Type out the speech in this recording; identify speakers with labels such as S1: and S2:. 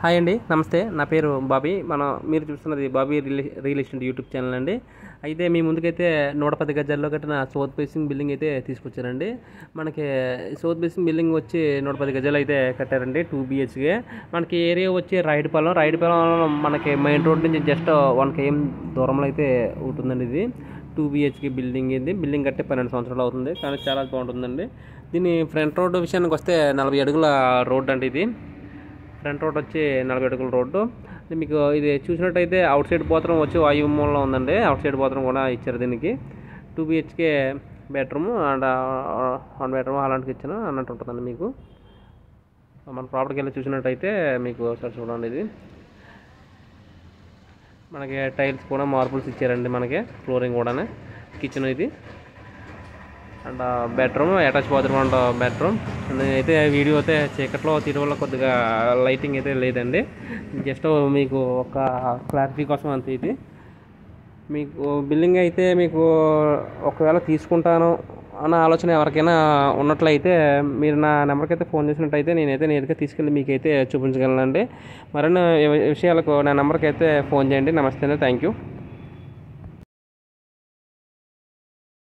S1: Hi అండి, నమస్తే. నా పేరు బాబీ. మీరు చూస్తున్నది Bobby real estate YouTube channel అండి. అయితే మీ ముందుకైతే 110 గజాల్లో కట్టిన సౌత్ ఫేసింగ్ బిల్డింగ్ అయితే తీసుకొచ్చారండి. మనకి సౌత్ ఫేసింగ్ బిల్డింగ్ వచ్చి 110 గజాలు అయితే కట్టారండి. 2 BHK. మనకి ఏరియా వచ్చి రైడ్పాలెం మనకి మెయిన్ రోడ్ నుంచి జస్ట్ 1 km దూరంలో అయితే ఉంటుందండి. ఇది 2 BHK బిల్డింగ్. ఇది బిల్డింగ్ కట్టి 12 సంవత్సరాలు అవుతుంది, కానీ చాలా బాగుంటుందండి. దీని ఫ్రంట్ రోడ్ విషయానికి వస్తే 40 అడుగుల రోడ్ అండి. ఇది ఫ్రంట్ రోడ్ వచ్చి 40 అడుగుల రోడ్డు. మీకు ఇది చూసినట్టయితే అవుట్ సైడ్ బాత్రూమ్ వచ్చి వాయుమూలలో ఉందండి. అవుట్ సైడ్ బాత్రూమ్ కూడా ఇచ్చారు దీనికి. 2 BHK బెడ్రూమ్ అండ్ 1 బెడ్రూమ్ అలాంటివి ఇచ్చాను అన్నట్టు ఉంటుందండి. మీకు మన ప్రాపర్టీకి వెళ్ళి చూసినట్టయితే మీకు ఒకసారి చూడండి. ఇది మనకి టైల్స్ కూడా మార్బుల్స్ ఇచ్చారండి. మనకి ఫ్లోరింగ్ కూడా కిచెన్ ఇది and bedroom, attach bathroom and bedroom. నేనైతే వీడియో అయితే చీకట్లో తీయడం వల్ల కొద్దిగా లైటింగ్ అయితే లేదండి. జస్ట్ మీకు ఒక క్లారిటీ కోసం అంతే. ఇది మీకు బిల్డింగ్ అయితే మీకు ఒకవేళ తీసుకుంటాను అన్న ఆలోచన ఎవరికైనా ఉన్నట్లయితే మీరు నా నెంబర్కి అయితే ఫోన్ చేసినట్టయితే నేనైతే నేరుగా తీసుకెళ్ళి మీకైతే చూపించగలనండి. మరిన్ని విషయాలకు నా నెంబర్కి అయితే ఫోన్ చేయండి. నమస్తే అండి, థ్యాంక్ యూ.